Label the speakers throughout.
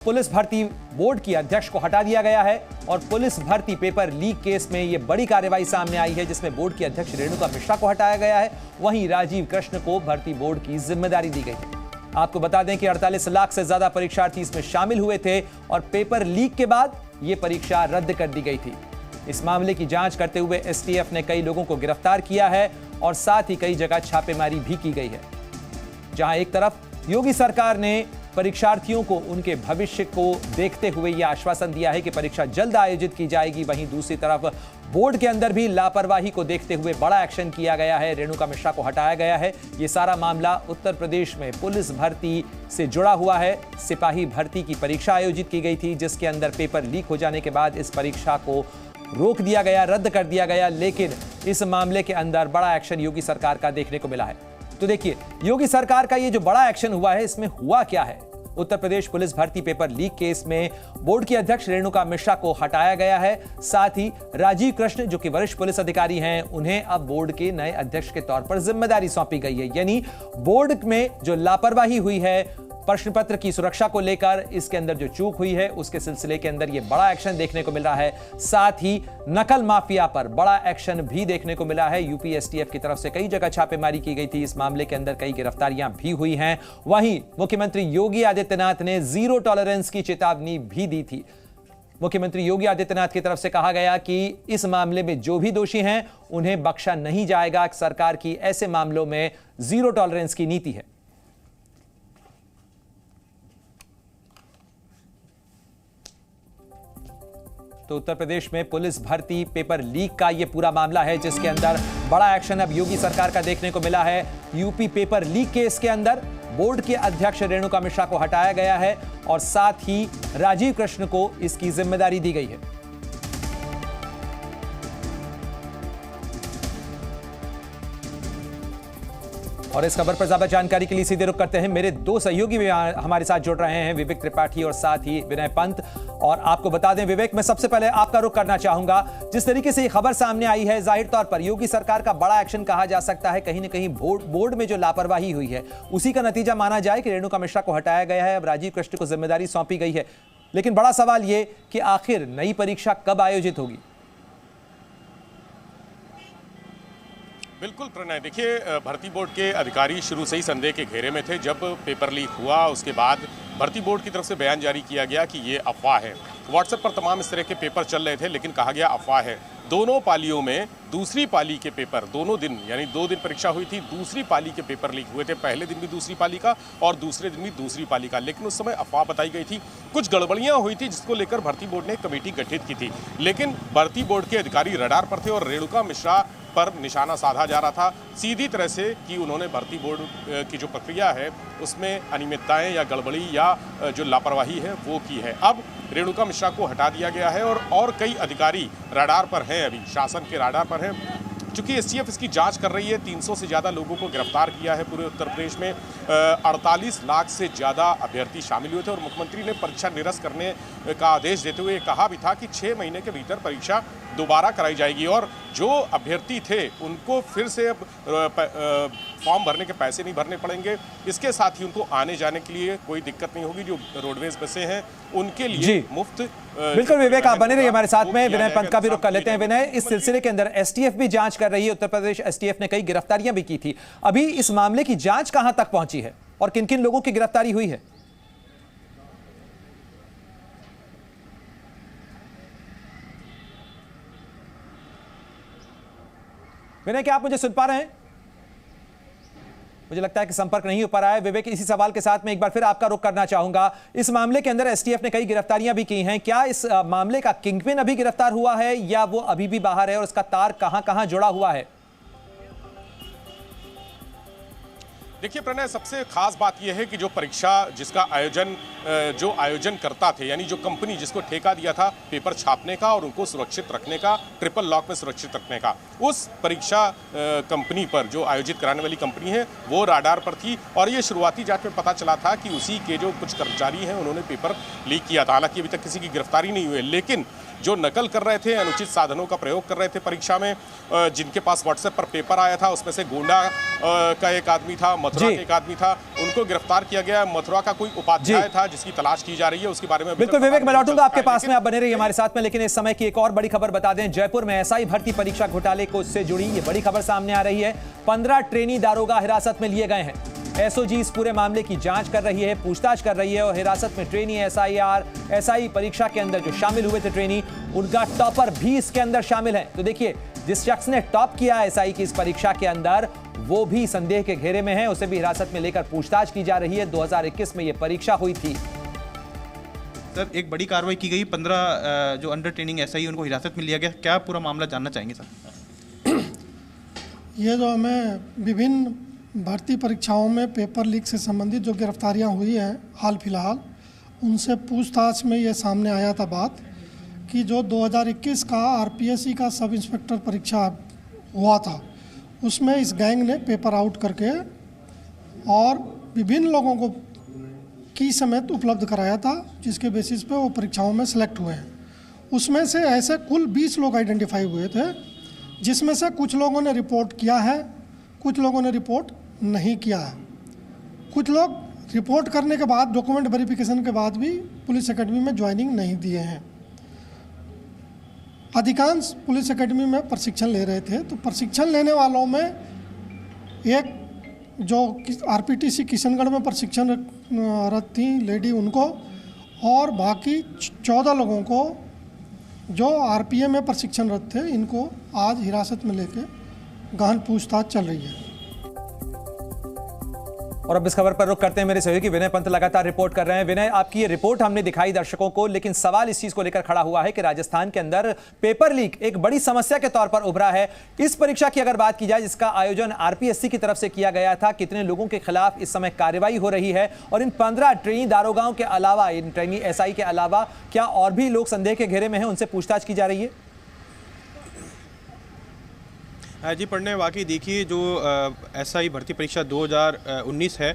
Speaker 1: Police भर्ती board की अध्यक्ष को हटा दिया गया है और पुलिस भर्ती पेपर लीक केस में यह बड़ी कार्रवाई सामने आई है, जिसमें बोर्ड की अध्यक्ष रेणुका मिश्रा को हटाया गया है। वहीं राजीव कृष्ण को भर्ती बोर्ड की जिम्मेदारी दी गई है। आपको बता दें कि 48 लाख से ज्यादा परीक्षार्थी इसमें शामिल हुए थे और पेपर लीक के बाद यह परीक्षा रद्द कर दी गई थी। इस मामले की जांच करते हुए एसटीएफ ने कई लोगों को गिरफ्तार किया है और साथ ही कई जगह छापेमारी भी की गई है। जहां एक तरफ योगी सरकार ने परीक्षार्थियों को उनके भविष्य को देखते हुए यह आश्वासन दिया है कि परीक्षा जल्द आयोजित की जाएगी, वहीं दूसरी तरफ बोर्ड के अंदर भी लापरवाही को देखते हुए बड़ा एक्शन किया गया है। रेणुका मिश्रा को हटाया गया है। यह सारा मामला उत्तर प्रदेश में पुलिस भर्ती से जुड़ा हुआ है। सिपाही भर्ती की परीक्षा आयोजित की गई थी, जिसके अंदर पेपर लीक हो जाने के बाद इस परीक्षा को रोक दिया गया, रद्द कर दिया गया। लेकिन इस मामले के अंदर बड़ा एक्शन योगी सरकार का देखने को मिला है। तो देखिए, योगी सरकार का ये जो बड़ा एक्शन हुआ है, इसमें हुआ क्या है। उत्तर प्रदेश पुलिस भर्ती पेपर लीक केस में बोर्ड की अध्यक्ष रेणुका मिश्रा को हटाया गया है। साथ ही राजीव कृष्ण, जो कि वरिष्ठ पुलिस अधिकारी हैं, उन्हें अब बोर्ड के नए अध्यक्ष के तौर पर जिम्मेदारी सौंपी गई है। यानी बोर्ड में जो लापरवाही हुई है प्रश्न पत्र की सुरक्षा को लेकर, इसके अंदर जो चूक हुई है, उसके सिलसिले के अंदर यह बड़ा एक्शन देखने को मिल रहा है। साथ ही नकल माफिया पर बड़ा एक्शन भी देखने को मिला है। यूपी एसटीएफ की तरफ से कई जगह छापेमारी की गई थी। इस मामले के अंदर कई गिरफ्तारियां भी हुई हैं। वहीं मुख्यमंत्री योगी आदित्यनाथ ने जीरो टॉलरेंस की चेतावनी भी दी थी। मुख्यमंत्री योगी आदित्यनाथ की तरफ से कहा गया कि इस मामले में जो भी दोषी हैं उन्हें बख्शा नहीं जाएगा। सरकार की ऐसे मामलों में जीरो टॉलरेंस की नीति है। तो उत्तर प्रदेश में पुलिस भर्ती पेपर लीक का यह पूरा मामला है, जिसके अंदर बड़ा एक्शन अब योगी सरकार का देखने को मिला है। यूपी पेपर लीक केस के अंदर बोर्ड के अध्यक्ष रेणुका मिश्रा को हटाया गया है और साथ ही राजीव कृष्ण को इसकी जिम्मेदारी दी गई है। और इस खबर पर ज्यादा जानकारी के लिए सीधे रुख करते हैं। मेरे दो सहयोगी भी हमारे साथ जुड़ रहे हैं, विवेक त्रिपाठी और साथ ही विनय पंत। और आपको बता दें विवेक, मैं सबसे पहले आपका रुख करना चाहूंगा। जिस तरीके से ये खबर सामने आई है, जाहिर तौर पर योगी सरकार का बड़ा एक्शन कहा जा सकता है। कहीं ना कहीं बोर्ड में जो लापरवाही हुई है उसी का नतीजा माना जाए कि रेणुका मिश्रा को हटाया गया है, अब राजीव कृष्ण को जिम्मेदारी सौंपी गई है। लेकिन बड़ा सवाल यह कि आखिर नई परीक्षा कब आयोजित होगी।
Speaker 2: बिल्कुल प्रणय, देखिए भर्ती बोर्ड के अधिकारी शुरू से ही संदेह के घेरे में थे। जब पेपर लीक हुआ उसके बाद भर्ती बोर्ड की तरफ से बयान जारी किया गया कि ये अफवाह है। व्हाट्सएप पर तमाम इस तरह के पेपर चल रहे थे, लेकिन कहा गया अफवाह है। दोनों पालियों में दूसरी पाली के पेपर, दोनों दिन यानी 2 दिन परीक्षा हुई थी, दूसरी पाली के पेपर लीक हुए थे। पहले दिन भी दूसरी पाली का और दूसरे दिन भी दूसरी पाली का, लेकिन उस समय अफवाह बताई गई थी। कुछ गड़बड़ियां हुई थी जिसको लेकर भर्ती बोर्ड ने कमेटी गठित की थी, लेकिन भर्ती बोर्ड के अधिकारी रडार पर थे और रेणुका मिश्रा पर निशाना साधा जा रहा था सीधी तरह से कि उन्होंने भर्ती बोर्ड की जो प्रक्रिया है उसमें अनियमितताएं या गड़बड़ी या जो लापरवाही है वो की है। अब रेणुका मिश्रा को हटा दिया गया है और कई अधिकारी रडार पर हैं, अभी शासन के रडार पर हैं। चूंकि एसटीएफ इसकी जांच कर रही है, 300 से ज़्यादा लोगों को गिरफ्तार किया है पूरे उत्तर प्रदेश में। 48 लाख से ज़्यादा अभ्यर्थी शामिल हुए थे और मुख्यमंत्री ने परीक्षा निरस्त करने का आदेश देते हुए कहा भी था कि 6 महीने के भीतर परीक्षा दोबारा कराई जाएगी और जो अभ्यर्थी थे उनको फिर से अब फॉर्म भरने के पैसे नहीं भरने पड़ेंगे। इसके साथ ही उनको आने जाने के लिए कोई दिक्कत नहीं होगी। जो रोडवेज बसें हैं उनके लिए मुफ्त।
Speaker 1: बिल्कुल विवेक, आप बने रहिए हमारे साथ में। विनय पंत का भी रुख कर लेते हैं। विनय, इस सिलसिले के अंदर एसटीएफ भी जांच कर रही है। उत्तर प्रदेश एसटीएफ ने कई गिरफ्तारियां भी की थी। अभी इस मामले की जांच कहां तक पहुंची है और किन किन लोगों की गिरफ्तारी हुई है? विनय, क्या आप मुझे सुन पा रहे हैं? मुझे लगता है कि संपर्क नहीं हो पा रहा है। विवेक, इसी सवाल के साथ मैं एक बार फिर आपका रुख करना चाहूंगा। इस मामले के अंदर एसटीएफ ने कई गिरफ्तारियां भी की हैं। क्या इस मामले का किंगपिन अभी गिरफ्तार हुआ है या वो अभी भी बाहर है और उसका तार कहां-कहां जुड़ा हुआ है?
Speaker 2: देखिए प्रणय, सबसे खास बात यह है कि जो परीक्षा जिसका आयोजन करता थे, यानी जो कंपनी जिसको ठेका दिया था पेपर छापने का और उनको सुरक्षित रखने का, ट्रिपल लॉक में सुरक्षित रखने का, उस परीक्षा कंपनी पर जो आयोजित कराने वाली कंपनी है वो राडार पर थी। और ये शुरुआती जांच में पता चला था कि उसी के जो कुछ कर्मचारी हैं उन्होंने पेपर लीक किया था। हालांकि अभी तक किसी की गिरफ्तारी नहीं हुई है, लेकिन जो नकल कर रहे थे, अनुचित साधनों का प्रयोग कर रहे थे परीक्षा में, जिनके पास व्हाट्सएप पर पेपर आया था उसमें से गोंडा का एक आदमी था, मथुरा के एक आदमी था, उनको गिरफ्तार किया गया। मथुरा का कोई उपाध्याय था जिसकी तलाश की जा रही है, उसके बारे में
Speaker 1: बिल्कुल विवेक, मैं लौटूंगा आपके पास में, आप बने रहिए हमारे साथ में। लेकिन इस समय की एक और बड़ी खबर बता दें, जयपुर में एसआई भर्ती परीक्षा घोटाले को से जुड़ी ये बड़ी खबर सामने आ रही है। 15 ट्रेनी दारोगा हिरासत में लिए गए हैं। एसओजी इस पूरे मामले की जांच कर रही है, पूछताछ कर रही है और हिरासत में ट्रेनी एसआई परीक्षा के अंदर जो शामिल हुए थे ट्रेनी, उनका टॉपर भी इसके अंदर शामिल है। तो देखिए, जिस शख्स ने टॉप किया एसआई की इस परीक्षा के अंदर, वो भी संदेह के घेरे में है, उसे भी हिरासत में लेकर पूछताछ की जा रही है। 2021 में यह परीक्षा हुई थी।
Speaker 3: सर, एक बड़ी कार्रवाई की गई, 15 जो अंडर ट्रेनिंग एसआई उनको हिरासत में लिया गया। क्या पूरा मामला जानना चाहेंगे सर?
Speaker 4: ये जो हमें विभिन्न भर्ती परीक्षाओं में पेपर लीक से संबंधित जो गिरफ्तारियां हुई हैं हाल फिलहाल, उनसे पूछताछ में ये सामने आया था बात कि जो 2021 का आरपीएससी का सब इंस्पेक्टर परीक्षा हुआ था, उसमें इस गैंग ने पेपर आउट करके और विभिन्न लोगों को की समेत उपलब्ध कराया था, जिसके बेसिस पे वो परीक्षाओं में सेलेक्ट हुए हैं। उसमें से ऐसे कुल 20 लोग आइडेंटिफाई हुए थे, जिसमें से कुछ लोगों ने रिपोर्ट किया है, कुछ लोगों ने रिपोर्ट नहीं किया है। कुछ लोग रिपोर्ट करने के बाद, डॉक्यूमेंट वेरिफिकेशन के बाद भी पुलिस एकेडमी में ज्वाइनिंग नहीं दिए हैं। अधिकांश पुलिस एकेडमी में प्रशिक्षण ले रहे थे। तो प्रशिक्षण लेने वालों में एक जो आरपीटीसी किशनगढ़ में प्रशिक्षणरत थी लेडी, उनको, और बाकी 14 लोगों को जो आरपीए में प्रशिक्षणरत थे, इनको आज हिरासत में लेके गहन पूछताछ चल रही है।
Speaker 1: और अब इस खबर पर रुख करते हैं, मेरे सहयोगी विनय पंत लगातार रिपोर्ट कर रहे हैं। विनय, आपकी ये रिपोर्ट हमने दिखाई दर्शकों को, लेकिन सवाल इस चीज को लेकर खड़ा हुआ है कि राजस्थान के अंदर पेपर लीक एक बड़ी समस्या के तौर पर उभरा है। इस परीक्षा की अगर बात की जाए, जिसका आयोजन आरपीएससी की तरफ से किया गया था, कितने लोगों के खिलाफ इस समय कार्रवाई हो रही है, और इन 15 ट्रेनी दारोगाओं के अलावा, इन ट्रेनी एसआई के अलावा क्या और भी लोग संदेह के घेरे में हैं, उनसे पूछताछ की जा रही है?
Speaker 3: जी पढ़ने वाकई देखिए, जो एसआई भर्ती परीक्षा 2019 है,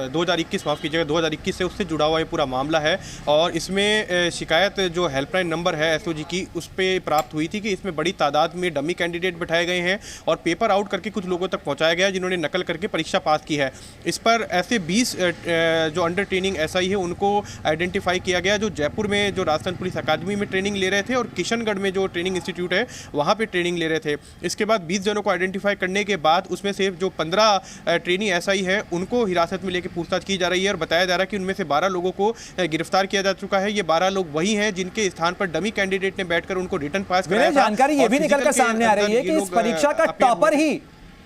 Speaker 3: 2021 माफ़ कीजिएगा, 2021 से उससे जुड़ा हुआ ये पूरा मामला है। और इसमें शिकायत जो हेल्पलाइन नंबर है एसओजी की, उस पर प्राप्त हुई थी कि इसमें बड़ी तादाद में डमी कैंडिडेट बिठाए गए हैं और पेपर आउट करके कुछ लोगों तक पहुंचाया गया जिन्होंने नकल करके परीक्षा पास की है। इस पर ऐसे 20 जो अंडर ट्रेनिंग एसआई है उनको आइडेंटिफाई किया गया, जो जयपुर में जो राजस्थान पुलिस अकादमी में ट्रेनिंग ले रहे थे और किशनगढ़ में जो ट्रेनिंग इंस्टीट्यूट है वहाँ पर ट्रेनिंग ले रहे थे। इसके 20 जनों को आइडेंटिफाई करने के बाद उसमें से जो 15 ट्रेनी एसआई है उनको हिरासत में लेकर पूछताछ की जा रही है और बताया जा रहा है कि उनमें से 12 लोगों को गिरफ्तार किया जा चुका है। ये 12 लोग वही हैं जिनके स्थान पर डमी कैंडिडेट ने बैठकर उनको रिटर्न पास कराया था।
Speaker 1: जानकारी ये भी निकलकर सामने आ रही है कि इस परीक्षा का टॉपर ही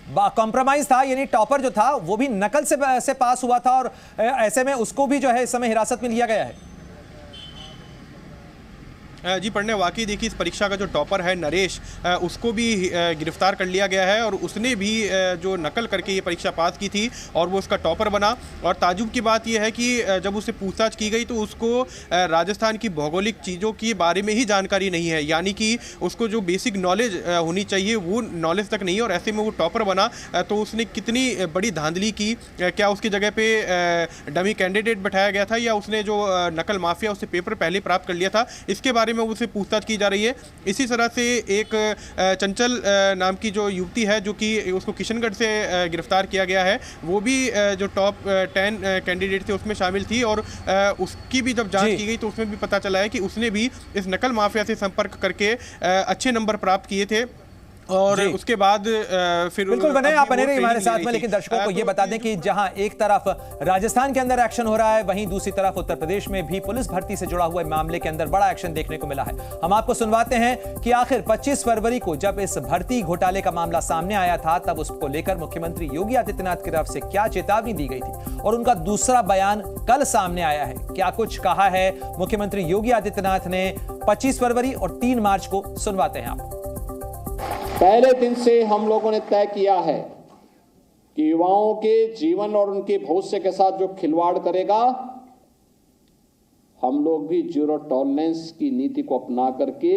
Speaker 1: कॉम्प्रोमाइज था, यानी टॉपर जो था वो भी नकल से पास हुआ था, और ऐसे में उसको भी जो है इस समय हिरासत में लिया गया है।
Speaker 3: जी पढ़ने वाकई देखिए, इस परीक्षा का जो टॉपर है नरेश, उसको भी गिरफ्तार कर लिया गया है और उसने भी जो नकल करके ये परीक्षा पास की थी और वो उसका टॉपर बना। और ताजुब की बात यह है कि जब उससे पूछताछ की गई तो उसको राजस्थान की भौगोलिक चीज़ों के बारे में ही जानकारी नहीं है, यानी कि उसको जो बेसिक नॉलेज होनी चाहिए वो नॉलेज तक नहीं है। और ऐसे में वो टॉपर बना, तो उसने कितनी बड़ी धांधली की, क्या उसकी जगह पे डमी कैंडिडेट बैठाया गया था या उसने जो नकल माफिया उससे पेपर पहले प्राप्त कर लिया था, इसके बारे में उससे पूछताछ की जा रही है। इसी तरह से एक चंचल नाम की जो युवती है, जो कि उसको किशनगढ़ से गिरफ्तार किया गया है, वो भी जो टॉप 10 कैंडिडेट थे उसमें शामिल थी और उसकी भी जब जांच की गई तो उसमें भी पता चला है कि उसने भी इस नकल माफिया से संपर्क करके अच्छे नंबर प्राप्त किए थे। और उसके बाद फिर
Speaker 1: बिल्कुल बने, आप बने रहिए हमारे साथ में। लेकिन दर्शकों को ये बता दें कि जहां एक तरफ राजस्थान के अंदर एक्शन हो रहा है, वहीं दूसरी तरफ उत्तर प्रदेश में भी पुलिस भर्ती से जुड़ा हुआ मामले के अंदर बड़ा एक्शन देखने को मिला है। हम आपको सुनवाते हैं कि आखिर 25 फरवरी को जब इस भर्ती घोटाले का मामला सामने आया था, तब उसको लेकर मुख्यमंत्री योगी आदित्यनाथ की तरफ से क्या चेतावनी दी गई थी और उनका दूसरा बयान कल सामने आया है। क्या कुछ कहा है मुख्यमंत्री योगी आदित्यनाथ ने 25 फरवरी और 3 मार्च को, सुनवाते हैं आप।
Speaker 5: पहले दिन से हम लोगों ने तय किया है कि युवाओं के जीवन और उनके भविष्य के साथ जो खिलवाड़ करेगा, हम लोग भी जीरो टॉलरेंस की नीति को अपना करके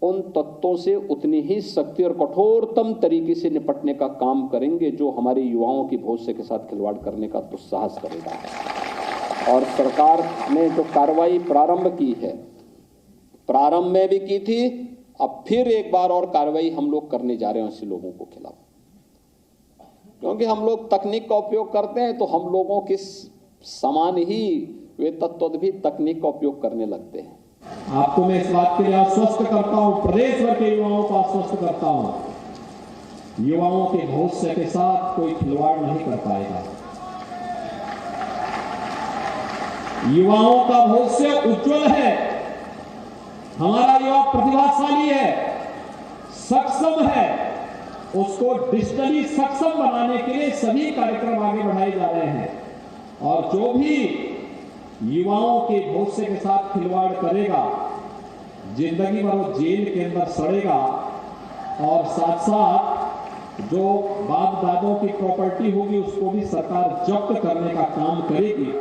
Speaker 5: उन तत्वों से उतनी ही सख्ती और कठोरतम तरीके से निपटने का काम करेंगे जो हमारे युवाओं के भविष्य के साथ खिलवाड़ करने का दुस्साहस करेगा। और सरकार ने जो कार्रवाई प्रारंभ की है, प्रारंभ में भी की थी, अब फिर एक बार और कार्रवाई हम लोग करने जा रहे हैं ऐसे लोगों को खिलाफ। क्योंकि हम लोग तकनीक का उपयोग करते हैं तो हम लोगों के समान ही वे तत्व भी तकनीक का उपयोग करने लगते हैं।
Speaker 6: आपको मैं इस बात के लिए आश्वस्त करता हूं, प्रदेश भर के युवाओं को आश्वस्त करता हूं, युवाओं के भविष्य के साथ कोई खिलवाड़ नहीं कर पाएगा। युवाओं का भविष्य उज्जवल है। हमारा युवा प्रतिभाशाली है, सक्षम है। उसको डिजिटली सक्षम बनाने के लिए सभी कार्यक्रम आगे बढ़ाए जा रहे हैं और जो भी युवाओं के भविष्य के साथ खिलवाड़ करेगा, जिंदगी भर वो जेल के अंदर सड़ेगा और साथ साथ जो बाप दादों की प्रॉपर्टी होगी उसको भी सरकार जब्त करने का काम करेगी।